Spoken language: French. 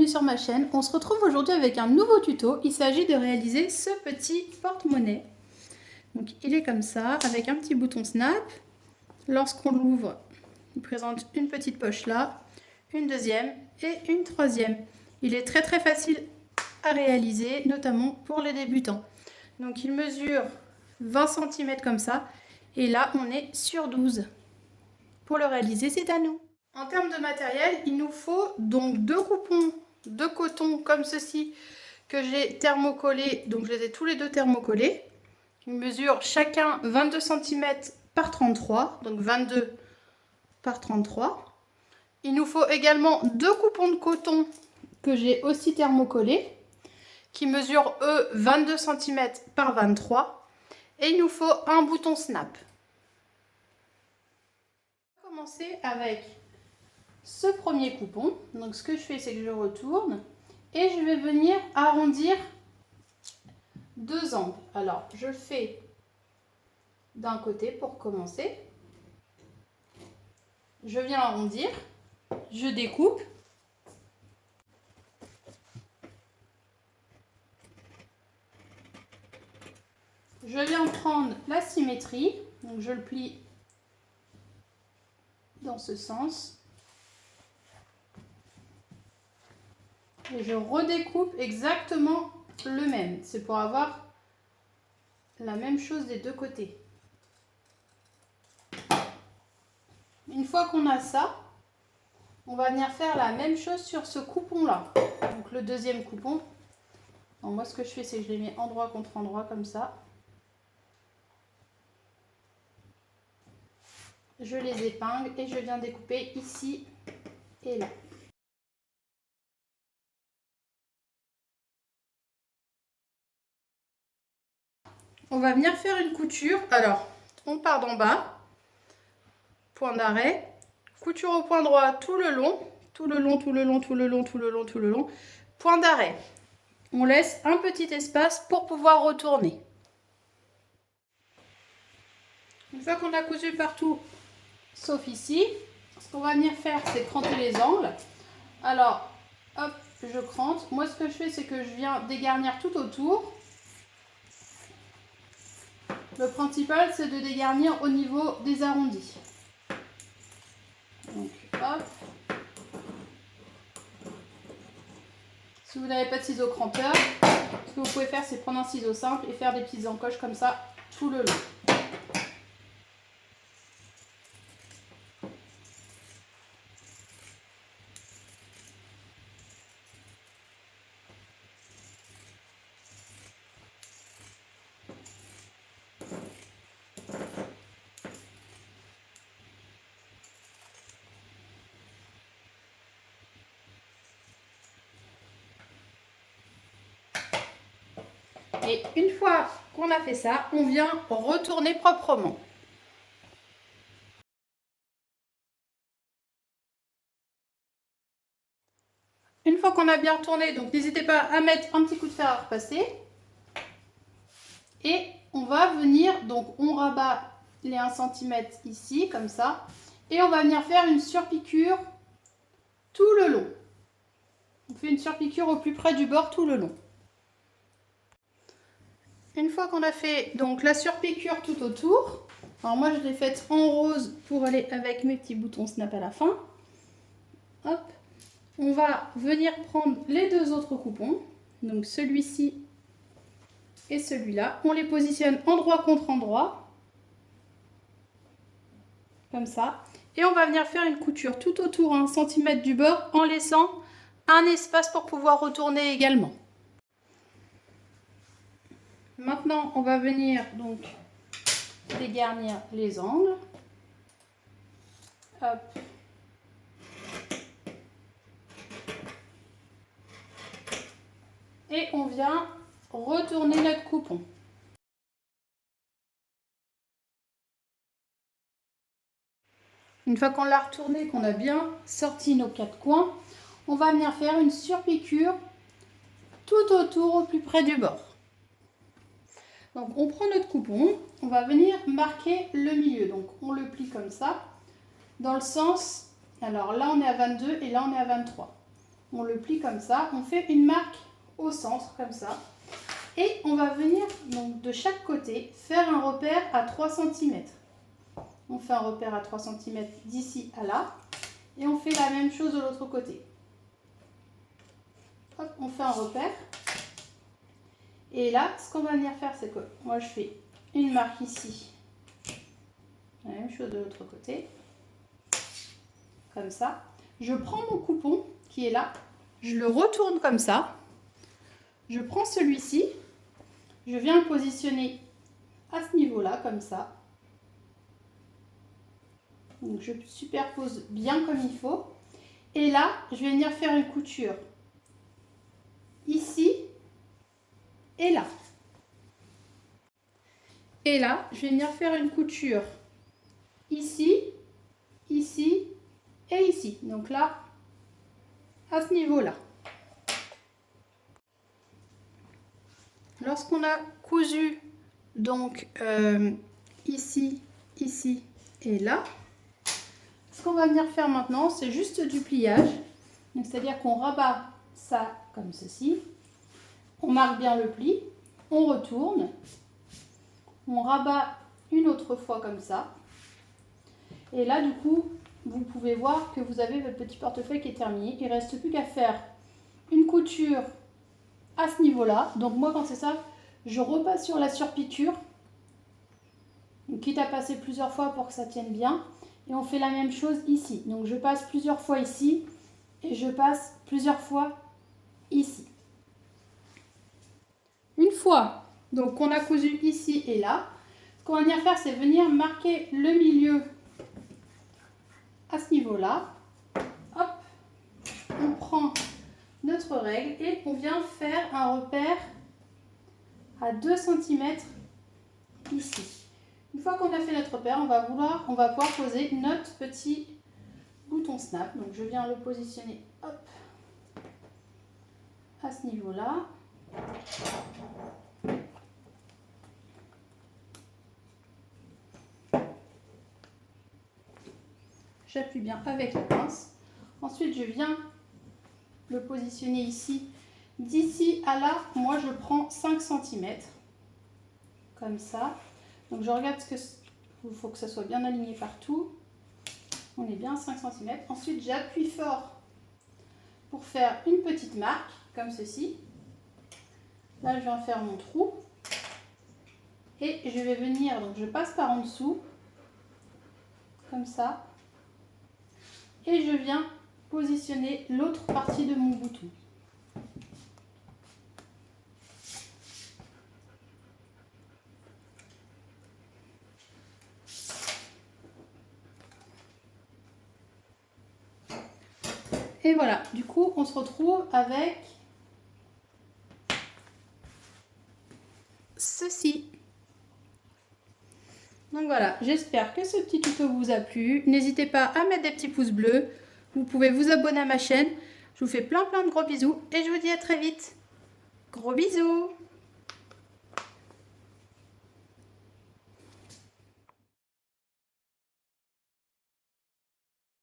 bienvenue sur ma chaîne. On se retrouve aujourd'hui avec un nouveau tuto. Il s'agit de réaliser ce petit porte-monnaie. Donc il est comme ça, avec un petit bouton snap. Lorsqu'on l'ouvre, il présente une petite poche là, une deuxième et une troisième. Il est très facile à réaliser, notamment pour les débutants. Donc il mesure 20 cm comme ça, et là on est sur 12. Pour le réaliser, c'est à nous. En termes de matériel, il nous faut donc 2 coupons de coton comme ceci que j'ai thermocollés. Donc je les ai tous les deux thermocollés. Ils mesurent chacun 22 cm par 33, donc 22 par 33. Il nous faut également 2 coupons de coton que j'ai aussi thermocollés, qui mesurent eux 22 cm par 23. Et il nous faut un bouton snap. On va commencer avec ce premier coupon. Donc ce que je fais, c'est que je retourne et je vais venir arrondir 2 angles. Alors je fais d'un côté pour commencer, je viens arrondir, je découpe, je viens prendre la symétrie, donc je le plie dans ce sens et je redécoupe exactement le même. C'est pour avoir la même chose des deux côtés. Une fois qu'on a ça, on va venir faire la même chose sur ce coupon là. Donc le deuxième coupon. Donc moi ce que je fais, c'est que je les mets endroit contre endroit comme ça. Je les épingle et je viens découper ici et là. On va venir faire une couture. Alors, on part d'en bas, point d'arrêt, couture au point droit tout le long, tout le long, tout le long, tout le long, tout le long, tout le long, point d'arrêt. On laisse un petit espace pour pouvoir retourner. Une fois qu'on a cousu partout, sauf ici, ce qu'on va venir faire, c'est cranter les angles. Alors, hop, je crante. Moi, ce que je fais, c'est que je viens dégarnir tout autour. Le principal, c'est de dégarnir au niveau des arrondis. Donc, hop. Si vous n'avez pas de ciseaux cranteurs, ce que vous pouvez faire, c'est prendre un ciseau simple et faire des petites encoches comme ça tout le long. Et une fois qu'on a fait ça, on vient retourner proprement. Une fois qu'on a bien retourné, donc n'hésitez pas à mettre un petit coup de fer à repasser. Et on va venir, donc on rabat les 1 cm ici, comme ça. Et on va venir faire une surpiqûre tout le long. On fait une surpiqûre au plus près du bord tout le long. Une fois qu'on a fait donc la surpiqûre tout autour, alors moi je l'ai faite en rose pour aller avec mes petits boutons snap à la fin. Hop, on va venir prendre les 2 autres coupons, donc celui-ci et celui-là. On les positionne endroit contre endroit, comme ça. Et on va venir faire une couture tout autour à 1 cm du bord en laissant un espace pour pouvoir retourner également. Maintenant, on va venir donc dégarnir les angles. Hop. Et on vient retourner notre coupon. Une fois qu'on l'a retourné, qu'on a bien sorti nos 4 coins, on va venir faire une surpiqûre tout autour au plus près du bord. Donc on prend notre coupon, on va venir marquer le milieu. Donc on le plie comme ça, dans le sens, alors là on est à 22 et là on est à 23. On le plie comme ça. On fait une marque au centre comme ça. Et on va venir donc de chaque côté faire un repère à 3 cm. On fait un repère à 3 cm d'ici à là. Et on fait la même chose de l'autre côté. Hop, on fait un repère. Et là, ce qu'on va venir faire, c'est que moi je fais une marque ici. La même chose de l'autre côté. Comme ça. Je prends mon coupon qui est là. Je le retourne comme ça. Je prends celui-ci. Je viens le positionner à ce niveau-là, comme ça. Donc je superpose bien comme il faut. Et là, je vais venir faire une couture. Ici. Et là. Et là, je vais venir faire une couture ici, ici et ici. Donc là, à ce niveau-là. Lorsqu'on a cousu donc ici, ici et là, ce qu'on va venir faire maintenant, c'est juste du pliage. C'est-à-dire qu'on rabat ça comme ceci. On marque bien le pli, on retourne, on rabat une autre fois comme ça. Et là, du coup, vous pouvez voir que vous avez votre petit portefeuille qui est terminé. Il ne reste plus qu'à faire une couture à ce niveau-là. Donc moi, quand c'est ça, je repasse sur la surpiqûre, quitte à passer plusieurs fois pour que ça tienne bien. Et on fait la même chose ici. Donc je passe plusieurs fois ici et je passe plusieurs fois ici. Une fois donc qu'on a cousu ici et là, ce qu'on va venir faire, c'est venir marquer le milieu à ce niveau-là. Hop, on prend notre règle et on vient faire un repère à 2 cm ici. Une fois qu'on a fait notre repère, on va pouvoir poser notre petit bouton snap. Donc je viens le positionner hop, à ce niveau-là. J'appuie bien avec la pince. Ensuite, je viens le positionner ici. D'ici à là, moi je prends 5 cm. Comme ça. Donc je regarde ce que il faut que ça soit bien aligné partout. On est bien à 5 cm. Ensuite, j'appuie fort pour faire une petite marque, comme ceci. Là, je viens faire mon trou. Et je vais venir, donc je passe par en dessous, comme ça. Et je viens positionner l'autre partie de mon bouton. Et voilà, du coup, on se retrouve avec ceci. Donc voilà, j'espère que ce petit tuto vous a plu. N'hésitez pas à mettre des petits pouces bleus. Vous pouvez vous abonner à ma chaîne. Je vous fais plein de gros bisous et je vous dis à très vite. Gros bisous!